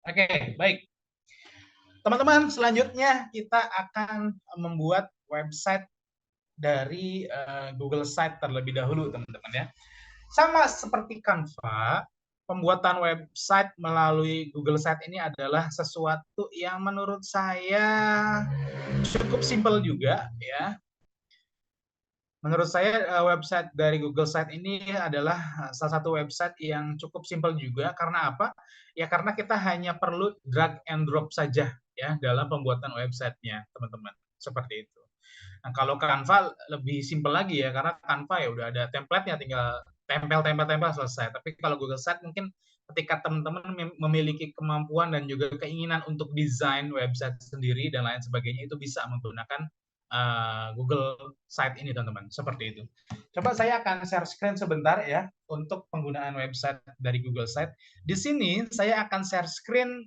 Oke, baik. Teman-teman, selanjutnya kita akan membuat website dari Google Site terlebih dahulu, teman-teman ya. Sama seperti Canva, pembuatan website melalui Google Site ini adalah sesuatu yang menurut saya cukup simpel juga ya. Menurut saya website dari Google Site ini adalah salah satu website yang cukup simpel juga. Karena apa? Ya karena kita hanya perlu drag and drop saja ya dalam pembuatan websitenya, teman-teman. Seperti itu. Nah, kalau Canva lebih simpel lagi ya, karena Canva ya udah ada template-nya, tinggal tempel selesai. Tapi kalau Google Site mungkin ketika teman-teman memiliki kemampuan dan juga keinginan untuk desain website sendiri dan lain sebagainya, itu bisa menggunakan Google Site ini, teman-teman. Seperti itu. Coba saya akan share screen sebentar ya untuk penggunaan website dari Google Site. Di sini saya akan share screen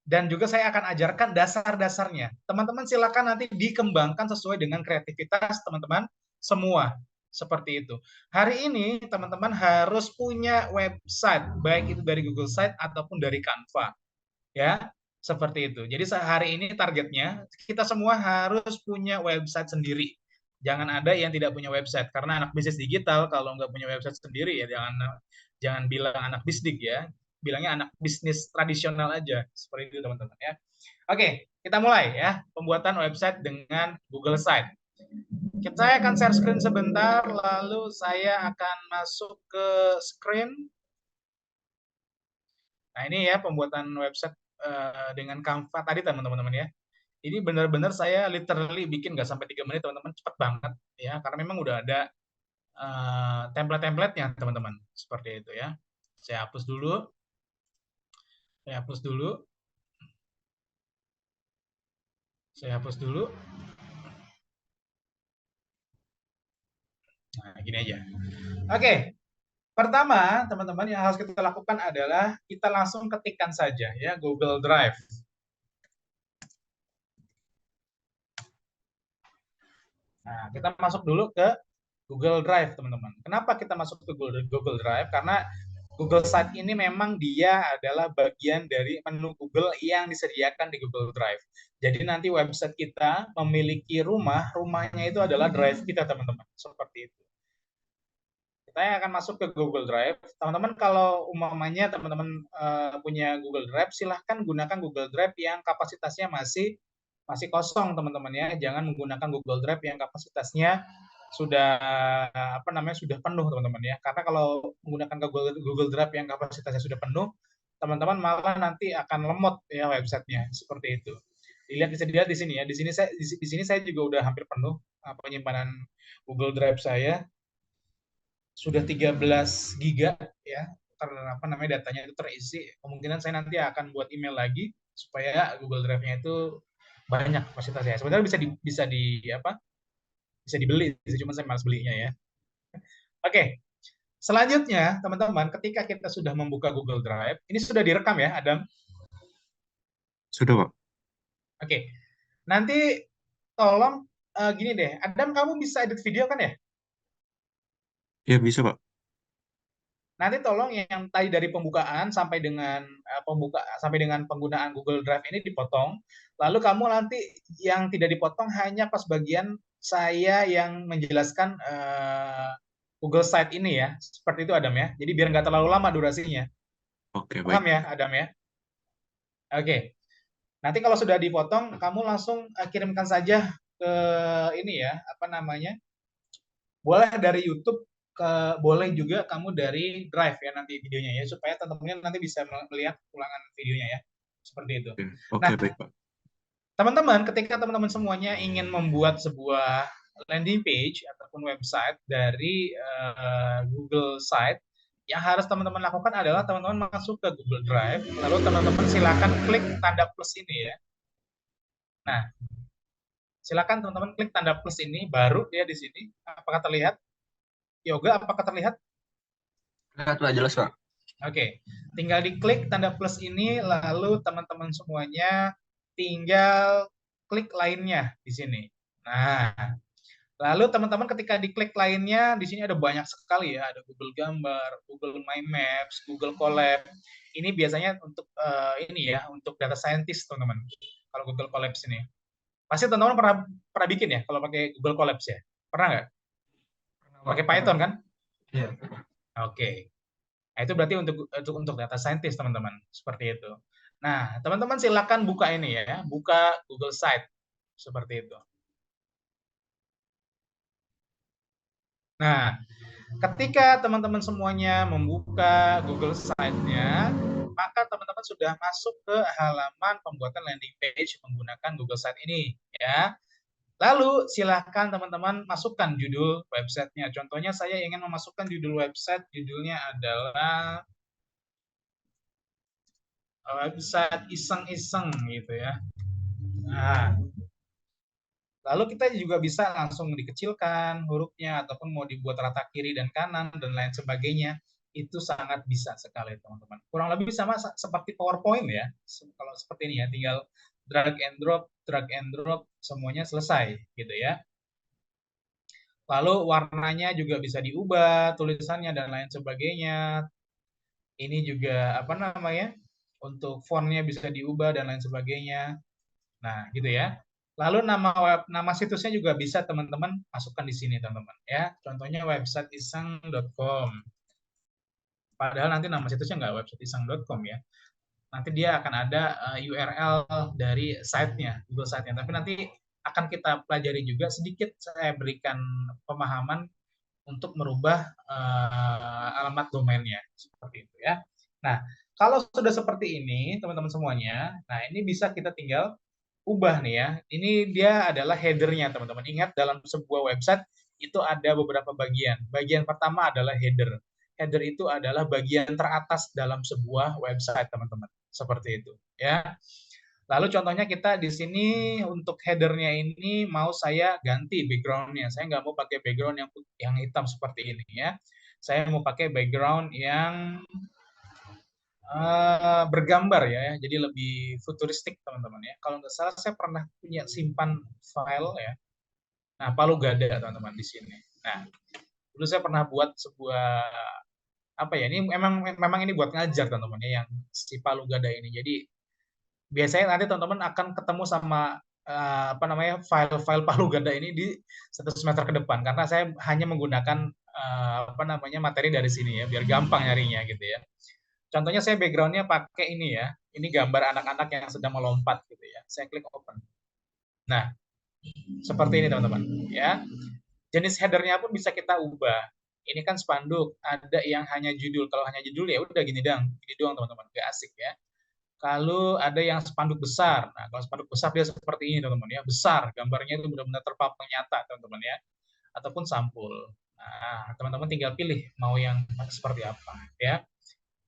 dan juga saya akan ajarkan dasar-dasarnya. Teman-teman silakan nanti dikembangkan sesuai dengan kreativitas teman-teman semua. Seperti itu. Hari ini teman-teman harus punya website, baik itu dari Google Site ataupun dari Canva. Ya, seperti itu. Jadi hari ini targetnya kita semua harus punya website sendiri. Jangan ada yang tidak punya website, karena anak bisnis digital kalau nggak punya website sendiri ya jangan bilang anak bisdik ya, bilangnya anak bisnis tradisional aja. Seperti itu teman-teman ya. Oke, kita mulai ya pembuatan website dengan Google Site. Saya akan share screen sebentar, lalu saya akan masuk ke screen. Nah ini ya pembuatan website dengan Canva tadi teman-teman ya. Ini benar-benar saya literally bikin nggak sampai 3 menit teman-teman, cepet banget ya karena memang udah ada template-templatenya teman-teman, seperti itu ya. Saya hapus dulu. Saya hapus dulu. Saya hapus dulu. Nah, gini aja. Oke. Pertama, teman-teman yang harus kita lakukan adalah kita langsung ketikkan saja ya Google Drive. Nah, kita masuk dulu ke Google Drive, teman-teman. Kenapa kita masuk ke Google Drive? Karena Google Site ini memang dia adalah bagian dari menu Google yang disediakan di Google Drive. Jadi nanti website kita memiliki rumahnya itu adalah drive kita, teman-teman. Seperti itu. Kita akan masuk ke Google Drive. Teman-teman kalau umpamanya teman-teman punya Google Drive, silahkan gunakan Google Drive yang kapasitasnya masih kosong, teman-teman ya. Jangan menggunakan Google Drive yang kapasitasnya sudah sudah penuh, teman-teman ya. Karena kalau menggunakan Google Drive yang kapasitasnya sudah penuh, teman-teman malah nanti akan lemot ya websitenya, seperti itu. Dilihat di sini ya. Di sini saya juga udah hampir penuh penyimpanan Google Drive saya. Sudah 13 giga ya, datanya itu terisi. Kemungkinan saya nanti akan buat email lagi supaya Google Drive-nya itu banyak kapasitasnya. Sebenarnya bisa dibeli, cuma saya malas belinya ya. Oke. Selanjutnya, teman-teman, ketika kita sudah membuka Google Drive, ini sudah direkam ya, Adam? Sudah, Pak. Oke. Nanti tolong gini deh, Adam kamu bisa edit video kan ya? Ya, bisa, Pak. Nanti tolong yang tadi dari pembukaan sampai dengan penggunaan Google Drive ini dipotong. Lalu kamu nanti yang tidak dipotong hanya pas bagian saya yang menjelaskan Google Site ini ya. Seperti itu Adam ya. Jadi biar nggak terlalu lama durasinya. Oke, Paham baik. ya Adam ya? Oke. Nanti kalau sudah dipotong, kamu langsung kirimkan saja ke ini ya, boleh dari YouTube, boleh juga kamu dari Drive ya nanti videonya ya, supaya teman-teman nanti bisa melihat ulangan videonya ya, seperti itu. Oke, Nah, oke, baik, Pak. teman-teman, ketika teman-teman semuanya ingin membuat sebuah landing page ataupun website dari Google Site, yang harus teman-teman lakukan adalah teman-teman masuk ke Google Drive, lalu teman-teman silakan klik tanda plus ini ya. Nah, silakan teman-teman klik tanda plus ini, baru dia di sini. Apakah terlihat? Yoga, apakah terlihat? Terlihat jelas, Pak. Oke, tinggal diklik tanda plus ini, lalu teman-teman semuanya tinggal klik lainnya di sini. Nah, Lalu teman-teman ketika diklik lainnya, di sini ada banyak sekali ya, ada Google Gambar, Google My Maps, Google Colab. Ini biasanya untuk ini ya, untuk data scientist teman-teman. Kalau Google Colabs ini, pasti teman-teman pernah bikin ya, kalau pakai Google Colabs ya, pernah nggak? Pakai Python kan? Iya. Oke. Nah, itu berarti untuk data scientist teman-teman, seperti itu. Nah, teman-teman silakan buka ini ya, buka Google Site seperti itu. Nah, ketika teman-teman semuanya membuka Google Site-nya, maka teman-teman sudah masuk ke halaman pembuatan landing page menggunakan Google Site ini, ya. Lalu silahkan teman-teman masukkan judul websitenya. Contohnya saya ingin memasukkan judul website, judulnya adalah website iseng-iseng gitu ya. Nah, lalu kita juga bisa langsung dikecilkan hurufnya ataupun mau dibuat rata kiri dan kanan dan lain sebagainya. Itu sangat bisa sekali teman-teman. Kurang lebih sama seperti PowerPoint ya. Kalau seperti ini ya, tinggal drag and drop semuanya selesai gitu ya. Lalu warnanya juga bisa diubah, tulisannya dan lain sebagainya. Ini juga apa namanya? Untuk fontnya bisa diubah dan lain sebagainya. Nah, gitu ya. Lalu nama situsnya juga bisa teman-teman masukkan di sini, teman-teman ya. Contohnya website iseng.com. Padahal nanti nama situsnya nggak website iseng.com ya. Nanti dia akan ada URL dari site-nya, Google Site-nya. Tapi nanti akan kita pelajari juga sedikit, saya berikan pemahaman untuk merubah alamat domainnya seperti itu ya. Nah, kalau sudah seperti ini teman-teman semuanya, nah ini bisa kita tinggal ubah nih ya. Ini dia adalah header-nya teman-teman. Ingat dalam sebuah website itu ada beberapa bagian. Bagian pertama adalah header. Header itu adalah bagian teratas dalam sebuah website teman-teman. Seperti itu ya. Lalu contohnya kita di sini untuk header-nya ini mau saya ganti background-nya. Saya nggak mau pakai background yang hitam seperti ini ya. Saya mau pakai background yang bergambar ya, jadi lebih futuristik teman-teman ya. Kalau nggak salah saya pernah punya simpan file ya. Nah, Palu Gada teman-teman di sini. Nah, dulu saya pernah buat sebuah apa ya? Ini memang ini buat ngajar teman-teman ya, yang si Palu Gada ini. Jadi biasanya nanti teman-teman akan ketemu sama apa namanya file-file Palu Gada ini di 1 semester ke depan karena saya hanya menggunakan apa namanya materi dari sini ya biar gampang nyarinya gitu ya. Contohnya saya background-nya pakai ini ya. Ini gambar anak-anak yang sedang melompat gitu ya. Saya klik open. Nah, seperti ini teman-teman ya. Jenis header-nya pun bisa kita ubah. Ini kan spanduk, ada yang hanya judul. Kalau hanya judul ya udah gini doang teman-teman, gak asik ya. Kalau ada yang spanduk besar, nah kalau spanduk besar dia seperti ini teman-teman ya, besar, gambarnya itu benar-benar terpampang nyata teman-teman ya, ataupun sampul. Nah, teman-teman tinggal pilih mau yang seperti apa ya.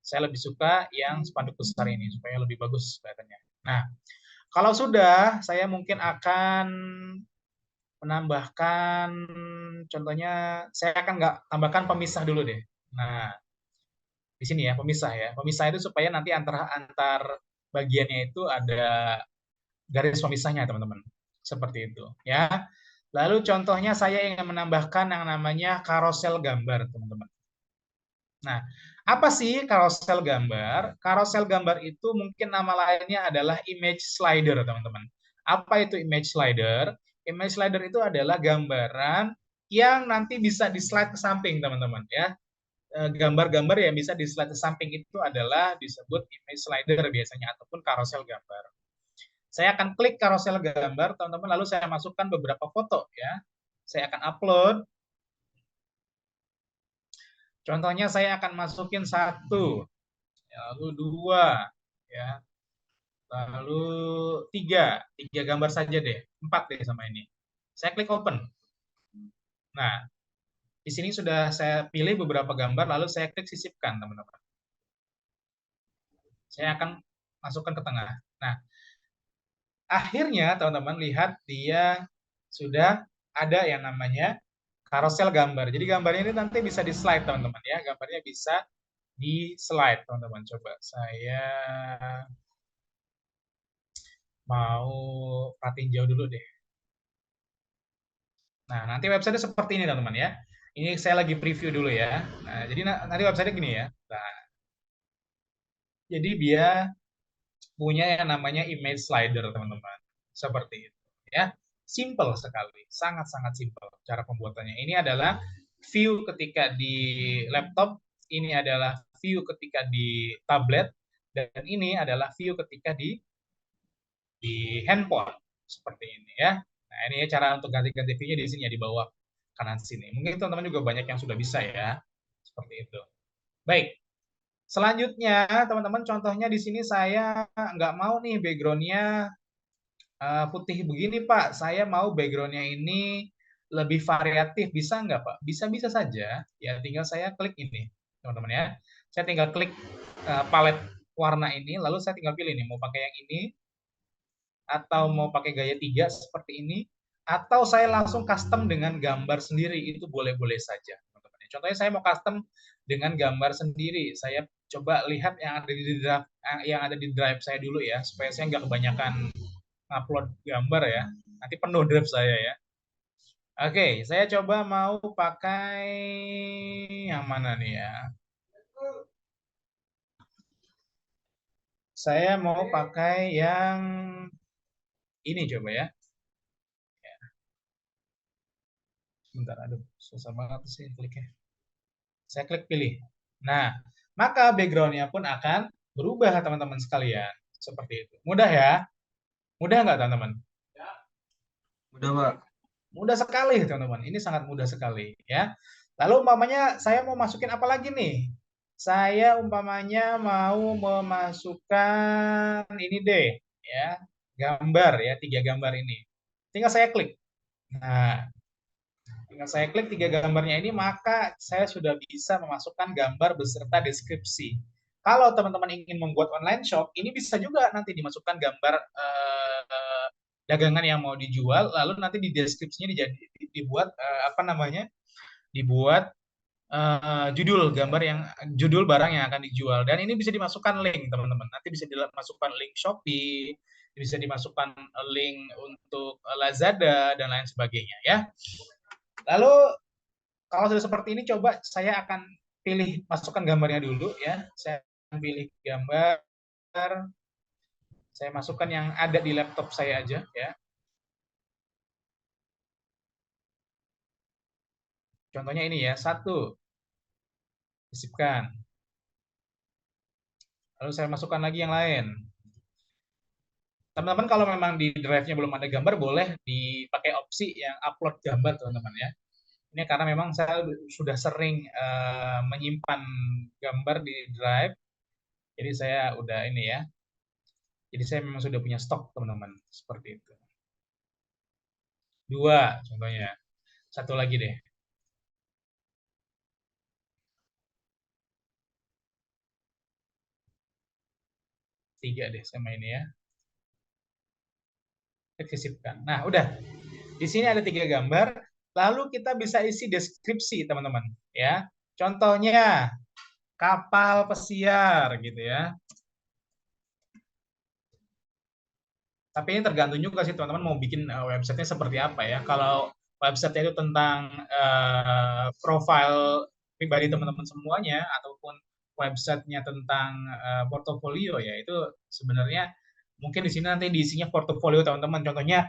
Saya lebih suka yang spanduk besar ini supaya lebih bagus kelihatannya. Nah, kalau sudah, saya mungkin akan menambahkan, contohnya saya akan nggak tambahkan pemisah dulu deh. Nah, di sini ya pemisah ya. Pemisah itu supaya nanti antar bagiannya itu ada garis pemisahnya teman-teman. Seperti itu ya. Lalu contohnya saya ingin menambahkan yang namanya karosel gambar teman-teman. Nah, apa sih karosel gambar? Karosel gambar itu mungkin nama lainnya adalah image slider, teman-teman. Apa itu image slider? Image slider itu adalah gambaran yang nanti bisa di-slide ke samping, teman-teman ya. Gambar-gambar yang bisa di-slide ke samping itu adalah disebut image slider biasanya ataupun karosel gambar. Saya akan klik karosel gambar, teman-teman, lalu saya masukkan beberapa foto ya. Saya akan upload. Contohnya saya akan masukin 1, lalu 2, ya, lalu 3 gambar saja deh, 4 deh sama ini. Saya klik open. Nah, di sini sudah saya pilih beberapa gambar, lalu saya klik sisipkan, teman-teman. Saya akan masukkan ke tengah. Nah, akhirnya teman-teman lihat dia sudah ada yang namanya karosel gambar. Jadi gambarnya ini nanti bisa di slide, teman-teman ya. Gambarnya bisa di slide, teman-teman. Coba saya mau perhatiin jauh dulu deh. Nah, nanti website seperti ini teman-teman ya. Ini saya lagi preview dulu ya. Nah, jadi nanti website gini ya. Nah, jadi dia punya yang namanya image slider teman-teman. Seperti itu ya. Simple sekali, sangat-sangat simple cara pembuatannya. Ini adalah view ketika di laptop, ini adalah view ketika di tablet, dan ini adalah view ketika di handphone seperti ini ya. Nah, ini ya cara untuk ganti-ganti view-nya di sini ya, di bawah kanan sini. Mungkin teman-teman juga banyak yang sudah bisa ya. Seperti itu. Baik. Selanjutnya, teman-teman, contohnya di sini saya nggak mau nih background-nya putih begini, Pak. Saya mau background-nya ini lebih variatif. Bisa nggak, Pak? Bisa-bisa saja. Ya, tinggal saya klik ini, teman-teman ya. Saya tinggal klik palet warna ini, lalu saya tinggal pilih nih, mau pakai yang ini, atau mau pakai gaya 3 seperti ini, atau saya langsung custom dengan gambar sendiri, itu boleh-boleh saja, teman-teman. Contohnya saya mau custom dengan gambar sendiri. Saya coba lihat yang ada di drive saya dulu ya, supaya saya nggak kebanyakan upload gambar ya. Nanti penuh drive saya ya. Oke, saya coba mau pakai yang mana nih ya? Saya mau pakai yang ini coba ya. Sebentar, aduh, susah banget sih kliknya. Saya klik pilih. Nah, maka background-nya pun akan berubah teman-teman sekalian. Seperti itu. Mudah ya? Mudah nggak teman-teman? Udah, Pak. Mudah sekali teman-teman. Ini sangat mudah sekali ya. Lalu umpamanya saya mau masukin apa lagi nih? Saya umpamanya mau memasukkan ini deh ya, gambar ya, 3 gambar ini. Tinggal saya klik. Nah, tinggal saya klik 3 gambarnya ini, maka saya sudah bisa memasukkan gambar beserta deskripsi. Kalau teman-teman ingin membuat online shop, ini bisa juga nanti dimasukkan gambar dagangan yang mau dijual, lalu nanti di deskripsinya dibuat apa namanya? Dibuat judul barang yang akan dijual, dan ini bisa dimasukkan link teman-teman. Nanti bisa dimasukkan link Shopee, bisa dimasukkan link untuk Lazada dan lain sebagainya ya. Lalu kalau sudah seperti ini, coba saya akan pilih masukkan gambarnya dulu ya. Saya pilih gambar, saya masukkan yang ada di laptop saya aja ya. Contohnya ini ya, 1, sisipkan. Lalu saya masukkan lagi yang lain. Teman-teman kalau memang di drive-nya belum ada gambar, boleh dipakai opsi yang upload gambar teman-teman ya. Ini karena memang saya sudah sering menyimpan gambar di drive, jadi saya udah ini ya. Jadi saya memang sudah punya stok teman-teman, seperti itu. 2 contohnya. 1 lagi deh. 3 deh sama ini ya. Sisipkan. Nah, udah. Di sini ada 3 gambar, lalu kita bisa isi deskripsi teman-teman ya. Contohnya kapal pesiar gitu ya. Tapi ini tergantung juga sih teman-teman mau bikin websitenya seperti apa ya. Kalau website itu tentang profil pribadi teman-teman semuanya, ataupun websitenya tentang portofolio ya, itu sebenarnya mungkin di sini nanti diisinya portofolio teman-teman. Contohnya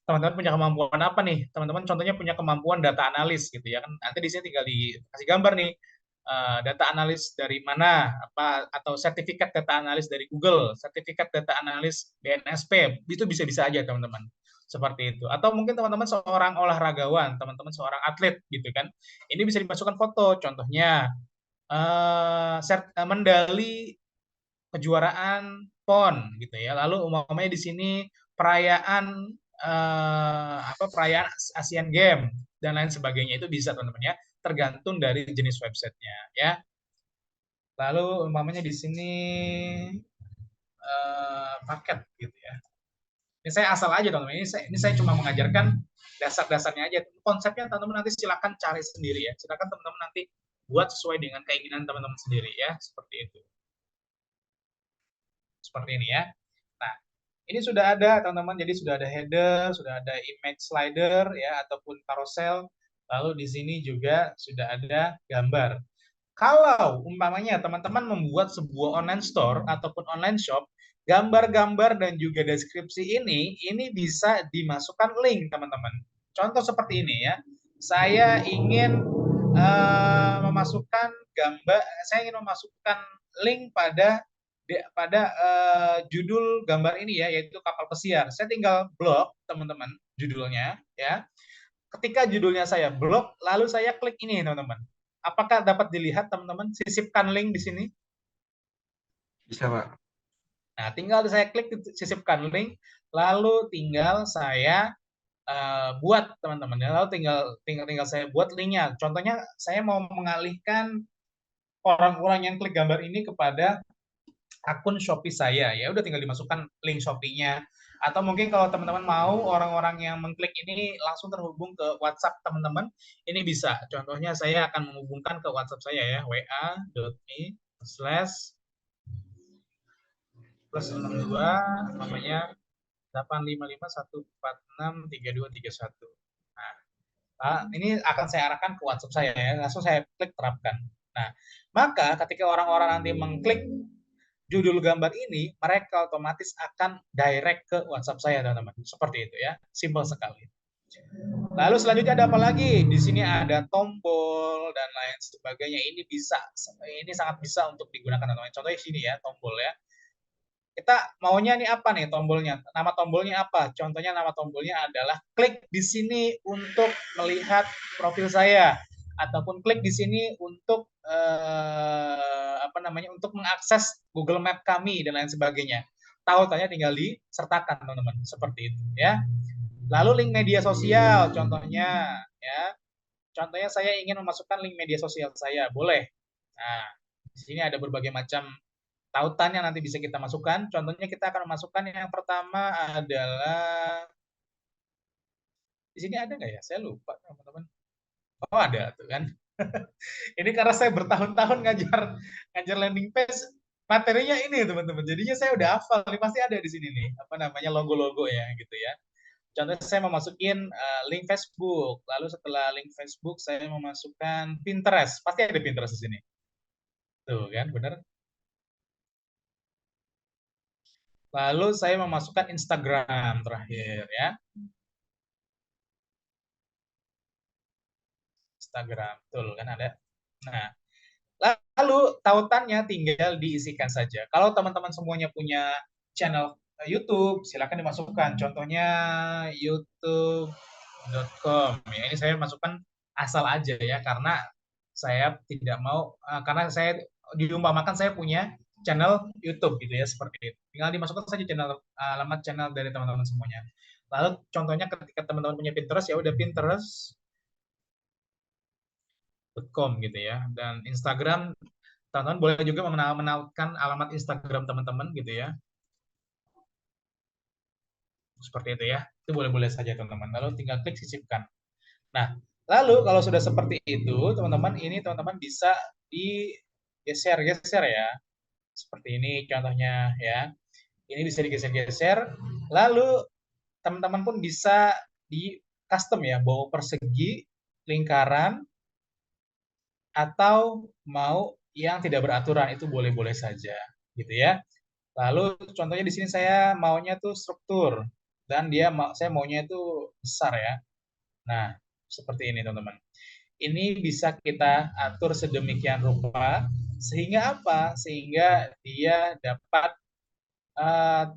teman-teman punya kemampuan apa nih? Teman-teman contohnya punya kemampuan data analis gitu ya kan. Nanti di sini tinggal dikasih gambar nih, data analis dari mana, apa, atau sertifikat data analis dari Google, sertifikat data analis BNSP, itu bisa-bisa aja teman-teman. Seperti itu. Atau mungkin teman-teman seorang olahragawan, teman-teman seorang atlet gitu kan. Ini bisa dimasukkan foto, contohnya medali kejuaraan PON gitu ya. Lalu umpamanya di sini perayaan perayaan Asian Games dan lain sebagainya, itu bisa teman-teman ya, tergantung dari jenis websitenya ya. Lalu umpamanya di sini paket gitu ya. Ini saya asal aja teman-teman. Ini saya cuma mengajarkan dasar-dasarnya aja. Konsepnya teman-teman nanti silakan cari sendiri ya. Silakan teman-teman nanti buat sesuai dengan keinginan teman-teman sendiri ya, seperti itu. Seperti ini ya. Nah, Ini sudah ada teman-teman, jadi sudah ada header, sudah ada image slider ya ataupun carousel. Lalu di sini juga sudah ada gambar. Kalau umpamanya teman-teman membuat sebuah online store ataupun online shop, gambar-gambar dan juga deskripsi ini bisa dimasukkan link teman-teman. Contoh seperti ini ya. Saya ingin memasukkan gambar, saya ingin memasukkan link pada judul gambar ini ya, yaitu kapal pesiar. Saya tinggal blok teman-teman judulnya ya. Ketika judulnya saya blok, lalu saya klik ini teman-teman. Apakah dapat dilihat teman-teman? Sisipkan link di sini. Bisa, Pak. Nah, tinggal saya klik sisipkan link, lalu tinggal saya buat teman-teman. Lalu tinggal saya buat linknya. Contohnya saya mau mengalihkan orang-orang yang klik gambar ini kepada akun Shopee saya. Ya udah tinggal dimasukkan link Shopee-nya. Atau mungkin kalau teman-teman mau orang-orang yang mengklik ini langsung terhubung ke WhatsApp teman-teman, ini bisa. Contohnya saya akan menghubungkan ke WhatsApp saya ya, wa.me/+62 namanya 85514632331. Nah, ini akan saya arahkan ke WhatsApp saya ya, langsung saya klik terapkan. Nah, maka ketika orang-orang nanti mengklik judul gambar ini, mereka otomatis akan direct ke WhatsApp saya, teman-teman. Seperti itu ya, simpel sekali. Lalu selanjutnya ada apa lagi? Di sini ada tombol dan lain sebagainya. Ini sangat bisa untuk digunakan, teman-teman. Contohnya sini ya, tombol ya. Kita maunya nih apa nih tombolnya? Nama tombolnya apa? Contohnya nama tombolnya adalah klik di sini untuk melihat profil saya ataupun klik di sini untuk untuk mengakses Google Map kami dan lain sebagainya. Tautannya tinggal disertakan teman-teman seperti itu ya. Lalu link media sosial contohnya ya. Contohnya saya ingin memasukkan link media sosial saya, boleh. Nah, di sini ada berbagai macam tautan yang nanti bisa kita masukkan. Contohnya kita akan memasukkan yang pertama adalah di sini ada nggak ya? Saya lupa teman-teman. Oh ada tuh kan. Ini karena saya bertahun-tahun ngajar landing page, materinya ini teman-teman. Jadinya saya udah hafal, ini pasti ada di sini nih, apa namanya logo-logo ya gitu ya. Contohnya saya memasukin link Facebook, lalu setelah link Facebook saya memasukkan Pinterest, pasti ada Pinterest di sini. Tuh kan, benar. Lalu saya memasukkan Instagram terakhir ya. Instagram, betul kan ada. Nah, lalu tautannya tinggal diisikan saja. Kalau teman-teman semuanya punya channel YouTube, silakan dimasukkan. Contohnya youtube.com. Ya, ini saya masukkan asal aja ya, karena saya tidak mau, karena saya diumpamakan saya punya channel YouTube gitu ya, seperti itu. Tinggal dimasukkan saja alamat channel dari teman-teman semuanya. Lalu contohnya ketika teman-teman punya Pinterest, ya udah Pinterest.com gitu ya. Dan Instagram, teman-teman boleh juga menautkan alamat Instagram teman-teman gitu ya. Seperti itu ya. Itu boleh-boleh saja teman-teman. Lalu tinggal klik sisipkan. Nah, lalu kalau sudah seperti itu, teman-teman, ini teman-teman bisa digeser-geser ya. Seperti ini contohnya ya. Ini bisa digeser-geser. Lalu teman-teman pun bisa di custom ya, bawa persegi, lingkaran, atau mau yang tidak beraturan, itu boleh-boleh saja gitu ya. Lalu contohnya di sini saya maunya tuh struktur dan saya maunya itu besar ya. Nah, seperti ini teman-teman. Ini bisa kita atur sedemikian rupa sehingga apa? Sehingga dia dapat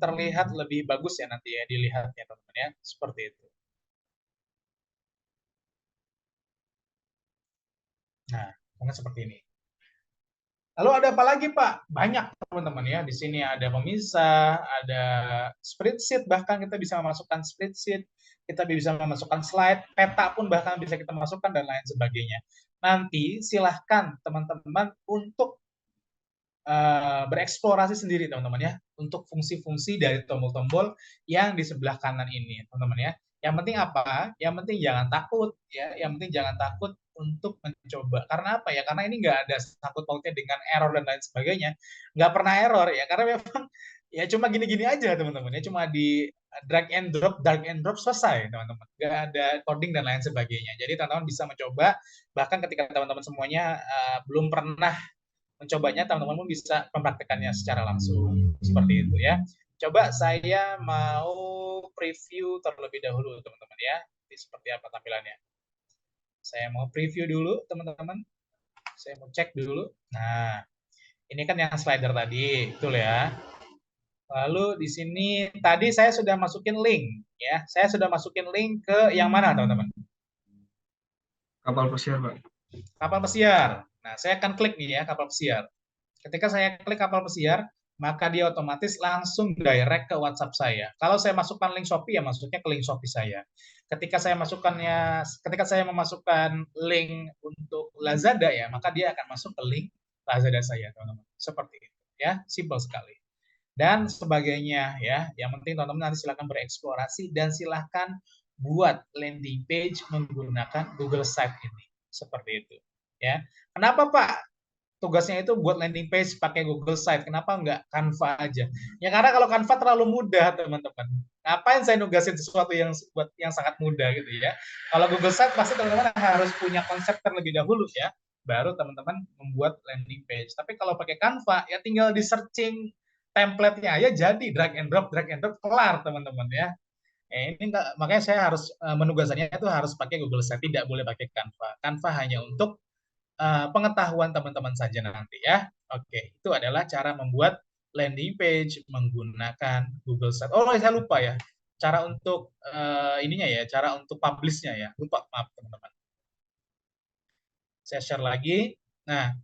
terlihat lebih bagus ya nanti ya dilihatnya teman-teman ya. Seperti itu. Nah, mungkin seperti ini. Lalu ada apa lagi Pak? Banyak teman-teman ya. Di sini ada pemisah, ada spreadsheet, bahkan kita bisa memasukkan spreadsheet, kita bisa memasukkan slide, peta pun bahkan bisa kita masukkan dan lain sebagainya. Nanti silahkan teman-teman untuk bereksplorasi sendiri teman-teman ya untuk fungsi-fungsi dari tombol-tombol yang di sebelah kanan ini teman-teman ya. Yang penting apa? Yang penting jangan takut ya. Yang penting jangan takut untuk mencoba. Karena apa ya? Karena ini nggak ada sangkut pautnya dengan error dan lain sebagainya. Nggak pernah error ya. Karena memang Ya cuma gini-gini aja teman-teman, ya cuma di drag and drop selesai teman-teman. Nggak ada coding dan lain sebagainya. Jadi teman-teman bisa mencoba, bahkan ketika teman-teman semuanya belum pernah mencobanya, teman-teman pun bisa mempraktekannya secara langsung seperti itu ya. Coba saya mau preview terlebih dahulu teman-teman ya. Jadi seperti apa tampilannya. Saya mau preview dulu teman-teman. Saya mau cek dulu. Nah, ini kan yang slider tadi, betul ya. Lalu di sini tadi saya sudah masukin link ya. Saya sudah masukin link ke yang mana teman-teman? Kapal pesiar, Pak. Kapal pesiar. Nah, saya akan klik nih ya kapal pesiar. Ketika saya klik kapal pesiar, maka dia otomatis langsung direct ke WhatsApp saya. Kalau saya masukkan link Shopee ya masuknya ke link Shopee saya. Ketika saya memasukkan link untuk Lazada ya, maka dia akan masuk ke link Lazada saya, teman-teman. Seperti itu ya, simple sekali. Dan sebagainya ya. Yang penting teman-teman nanti silahkan bereksplorasi dan silahkan buat landing page menggunakan Google Site ini. Seperti itu ya. Kenapa Pak tugasnya itu buat landing page pakai Google Site? Kenapa nggak Canva aja? Ya karena kalau Canva terlalu mudah teman-teman. Ngapain saya nugasin sesuatu yang sangat mudah gitu ya? Kalau Google Site pasti teman-teman harus punya konsep terlebih dahulu ya, baru teman-teman membuat landing page. Tapi kalau pakai Canva ya tinggal di searching template-nya aja jadi drag and drop kelar teman-teman ya. Ini enggak, makanya saya harus menugasannya itu harus pakai Google Site, tidak boleh pakai Canva. Canva hanya untuk pengetahuan teman-teman saja nanti ya. Oke, itu adalah cara membuat landing page menggunakan Google Site. Oh, saya lupa ya. Cara untuk ininya ya, cara untuk publish-nya ya. Lupa, maaf teman-teman. Saya share lagi. Nah,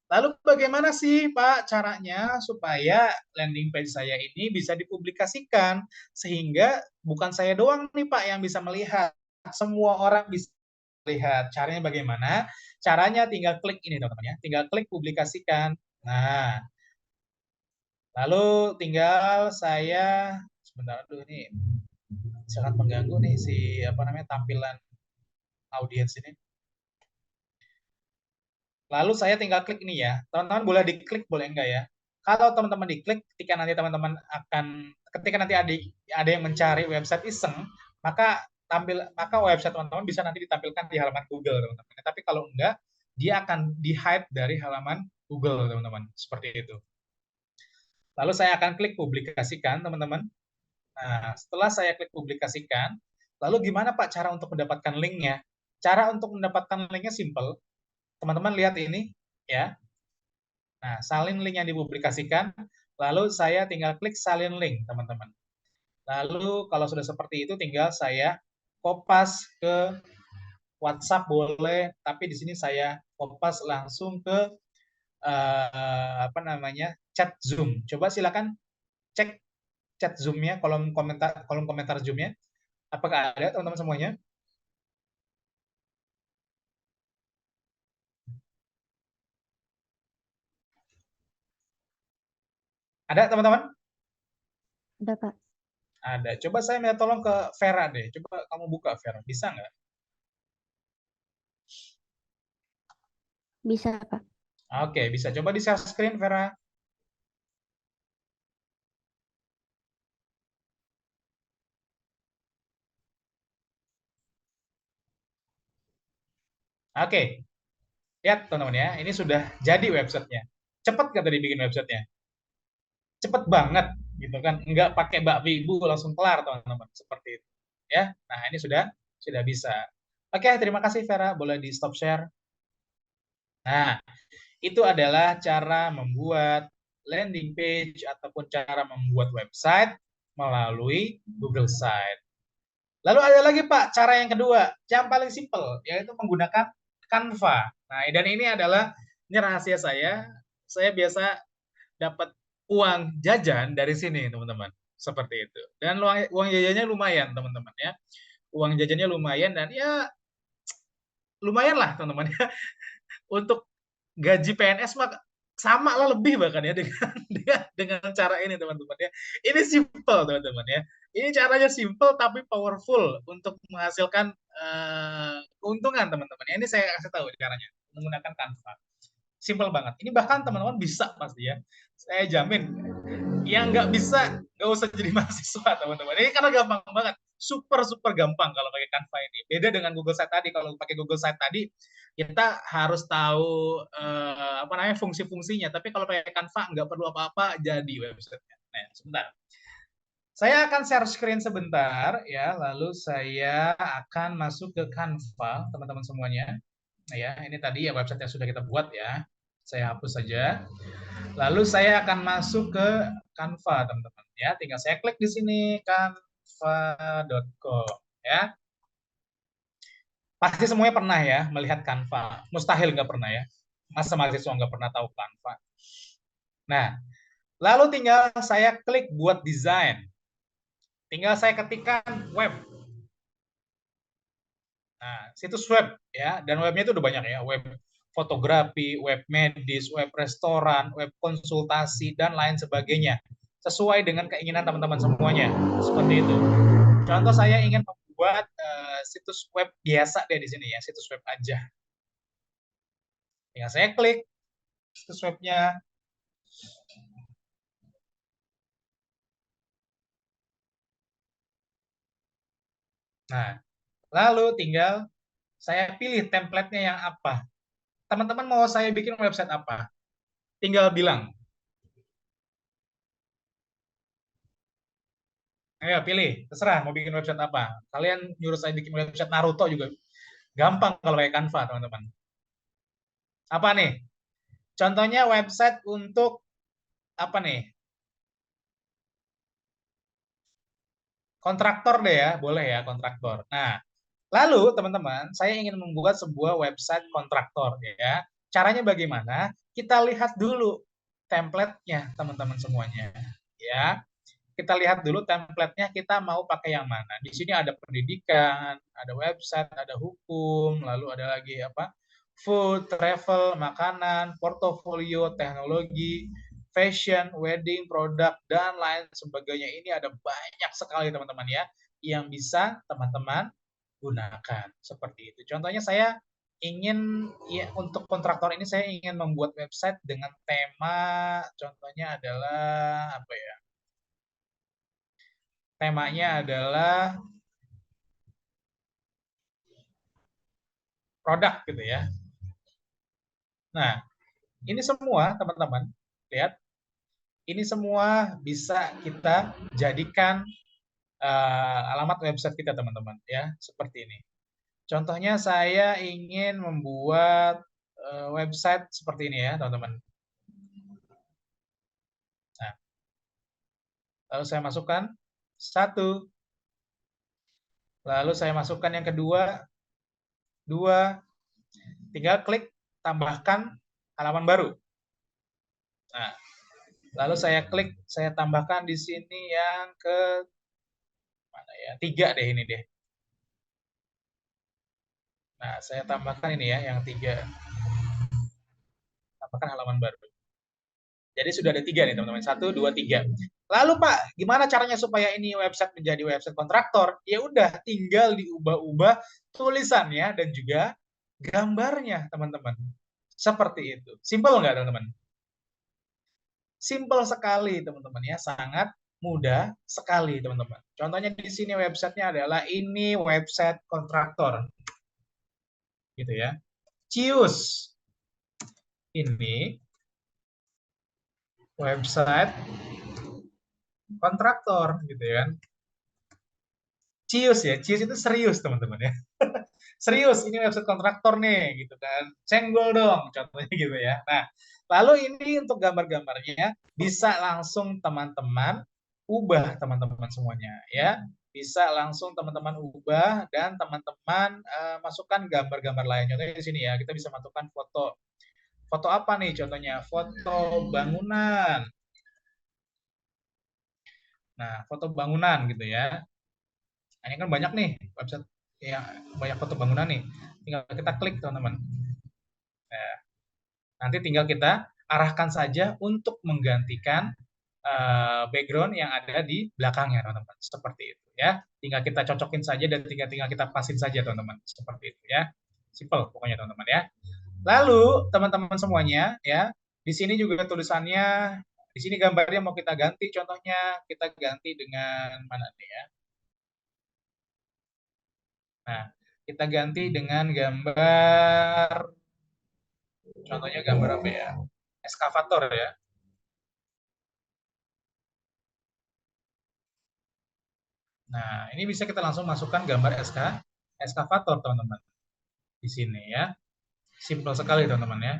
lalu bagaimana sih Pak caranya supaya landing page saya ini bisa dipublikasikan sehingga bukan saya doang nih Pak yang bisa melihat, semua orang bisa lihat. Caranya bagaimana? Caranya tinggal klik ini teman-teman ya, tinggal klik publikasikan. Nah, lalu tinggal saya sebentar dulu nih, sangat mengganggu nih si apa namanya tampilan audiens ini. Lalu saya tinggal klik ini ya. Teman-teman boleh diklik, boleh enggak ya. Kalau teman-teman diklik, ketika nanti ada yang mencari website iseng, maka website teman-teman bisa nanti ditampilkan di halaman Google, teman-teman. Tapi kalau enggak, dia akan di-hide dari halaman Google, teman-teman. Seperti itu. Lalu saya akan klik publikasikan, teman-teman. Nah, setelah saya klik publikasikan, lalu gimana Pak cara untuk mendapatkan linknya? Cara untuk mendapatkan linknya simple. Teman-teman lihat ini, ya. Nah, salin link yang dipublikasikan, lalu saya tinggal klik salin link, teman-teman. Lalu kalau sudah seperti itu, tinggal saya kopas ke WhatsApp boleh, tapi di sini saya kopas langsung ke chat Zoom. Coba silakan cek chat Zoom-nya, kolom komentar Zoom-nya. Apakah ada teman-teman semuanya? Ada teman-teman? Ada, Pak. Ada. Coba saya minta tolong ke Vera deh. Coba kamu buka Vera, bisa nggak? Bisa, Pak. Oke, bisa. Coba di share screen Vera. Oke, lihat teman-teman ya, ini sudah jadi websitenya. Cepat nggak tadi bikin websitenya? Cepet banget gitu kan, nggak pakai bakpi ibu langsung kelar teman-teman, seperti itu ya. Nah ini sudah bisa. Oke, terima kasih Vera, boleh di stop share. Nah, itu adalah cara membuat landing page ataupun cara membuat website melalui Google Site. Lalu ada lagi Pak, cara yang kedua, yang paling simple, yaitu menggunakan Canva. Nah, dan ini rahasia saya. Saya biasa dapat uang jajan dari sini, teman-teman. Seperti itu. Dan uang jajannya lumayan, teman-teman ya. Uang jajannya lumayan dan ya lumayan lah, teman-teman ya. Untuk gaji PNS mah sama lah lebih bahkan ya dengan cara ini teman-teman ya. Ini simple teman-teman ya. Ini caranya simple tapi powerful untuk menghasilkan keuntungan teman-teman. Ini saya kasih tahu caranya menggunakan Canva. Simple banget. Ini bahkan teman-teman bisa pasti ya. Saya jamin yang nggak bisa, nggak usah jadi mahasiswa, teman-teman. Ini karena gampang banget. Super gampang kalau pakai Canva ini. Beda dengan Google Site tadi. Kalau pakai Google Site tadi, kita harus tahu apa namanya fungsi-fungsinya. Tapi kalau pakai Canva nggak perlu apa-apa, jadi website-nya. Nah, sebentar. Saya akan share screen sebentar ya, lalu saya akan masuk ke Canva, teman-teman semuanya. Nah, ya, ini tadi ya website yang sudah kita buat ya. Saya hapus saja. Lalu saya akan masuk ke Canva, teman-teman ya. Tinggal saya klik di sini canva.com ya. Pasti semuanya pernah ya melihat Canva. Mustahil nggak pernah ya. Masa mahasiswa nggak pernah tahu Canva. Nah, lalu tinggal saya klik buat desain. Tinggal saya ketikkan web. Nah, situs web ya, dan webnya itu udah banyak ya, web fotografi, web medis, web restoran, web konsultasi dan lain sebagainya. Sesuai dengan keinginan teman-teman semuanya. Seperti itu. Contoh saya ingin membuat situs web biasa deh di sini ya, situs web aja. Tinggal saya klik situs webnya. Nah, lalu tinggal saya pilih template-nya yang apa. Teman-teman mau saya bikin website apa? Tinggal bilang. Ayo pilih, terserah mau bikin website apa. Kalian nyuruh saya bikin website Naruto juga gampang kalau pakai Canva, teman-teman. Apa nih? Contohnya website untuk apa nih? Kontraktor deh ya, boleh ya kontraktor. Nah, lalu teman-teman, saya ingin membuat sebuah website kontraktor ya. Caranya bagaimana? Kita lihat dulu template-nya teman-teman semuanya. Ya, kita lihat dulu template-nya kita mau pakai yang mana. Di sini ada pendidikan, ada website, ada hukum, lalu ada lagi apa? Food, travel, makanan, portofolio, teknologi, fashion, wedding, produk, dan lain sebagainya. Ini ada banyak sekali teman-teman ya yang bisa teman-teman gunakan seperti itu. Contohnya saya ingin ya untuk kontraktor ini saya ingin membuat website dengan tema contohnya adalah apa ya? Temanya adalah produk gitu ya. Nah, ini semua teman-teman, lihat, ini semua bisa kita jadikan alamat website kita teman-teman ya, seperti ini. Contohnya saya ingin membuat website seperti ini ya teman-teman. Nah, lalu saya masukkan satu, lalu saya masukkan yang kedua, dua, tinggal klik tambahkan halaman baru. Nah, lalu saya klik, saya tambahkan di sini yang ke mana ya? 3 deh ini deh. Nah, saya tambahkan ini ya, yang 3. Tambahkan halaman baru. Jadi sudah ada 3 nih teman-teman. 1, 2, 3. Lalu Pak, gimana caranya supaya ini website menjadi website kontraktor? Ya udah, tinggal diubah-ubah tulisannya dan juga gambarnya teman-teman. Seperti itu. Simple nggak teman-teman? Simple sekali teman-teman ya, sangat mudah sekali teman-teman. Contohnya di sini websitenya adalah ini website kontraktor. Gitu ya. Cius. Ini website kontraktor gitu ya. Cius ya, Cius itu serius teman-teman ya. Serius, ini website kontraktor nih gitu kan. Senggol dong contohnya gitu ya. Nah, lalu ini untuk gambar-gambarnya bisa langsung teman-teman ubah teman-teman semuanya ya. Bisa langsung teman-teman ubah dan teman-teman masukkan gambar-gambar lain. Contohnya di sini ya, kita bisa masukkan foto. Foto apa nih contohnya? Foto bangunan. Nah, foto bangunan gitu ya. Nah, ini kan banyak nih website yang banyak foto bangunan nih. Tinggal kita klik teman-teman. Nah, nanti tinggal kita arahkan saja untuk menggantikan background yang ada di belakangnya teman-teman. Seperti itu ya. Tinggal kita cocokin saja dan tinggal kita pasin saja teman-teman. Seperti itu ya. Simple pokoknya teman-teman ya. Lalu teman-teman semuanya ya, di sini juga tulisannya Di sini gambarnya mau kita ganti, contohnya kita ganti dengan mana nih ya? Nah, kita ganti dengan gambar, contohnya gambar apa ya? Eskavator ya. Nah, ini bisa kita langsung masukkan gambar eskavator, teman-teman. Di sini ya. Simple sekali, teman-teman ya.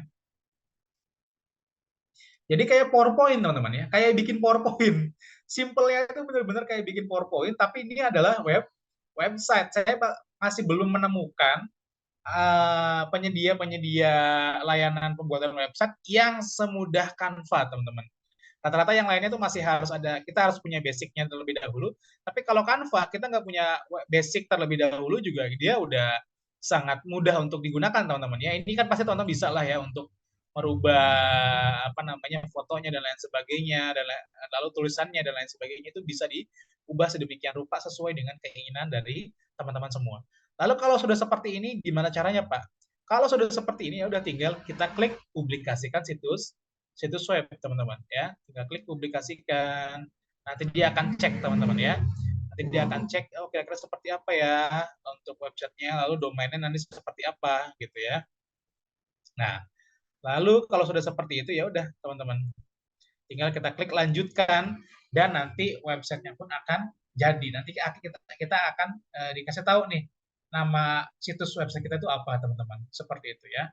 Jadi kayak PowerPoint, teman-teman ya. Kayak bikin PowerPoint. Simpelnya itu benar-benar kayak bikin PowerPoint, tapi ini adalah website. Saya masih belum menemukan penyedia-penyedia layanan pembuatan website yang semudah Canva, teman-teman. Rata-rata yang lainnya itu masih harus ada, kita harus punya basicnya terlebih dahulu. Tapi kalau Canva, kita nggak punya basic terlebih dahulu juga, dia udah sangat mudah untuk digunakan, teman-teman. Ya, ini kan pasti teman-teman bisa lah ya untuk merubah apa namanya fotonya dan lain sebagainya, dan lalu tulisannya dan lain sebagainya itu bisa diubah sedemikian rupa sesuai dengan keinginan dari teman-teman semua. Lalu kalau sudah seperti ini, gimana caranya, Pak? Kalau sudah seperti ini, ya udah tinggal kita klik publikasikan situs web, teman-teman ya. Tinggal klik publikasikan. Nanti dia akan cek, teman-teman ya. Nanti dia akan cek, oh kira-kira seperti apa ya untuk websitenya, lalu domainnya nanti seperti apa gitu ya. Nah, lalu kalau sudah seperti itu ya udah, teman-teman. Tinggal kita klik lanjutkan dan nanti websitenya pun akan jadi. Nanti kita akan dikasih tahu nih nama situs website kita itu apa, teman-teman. Seperti itu ya.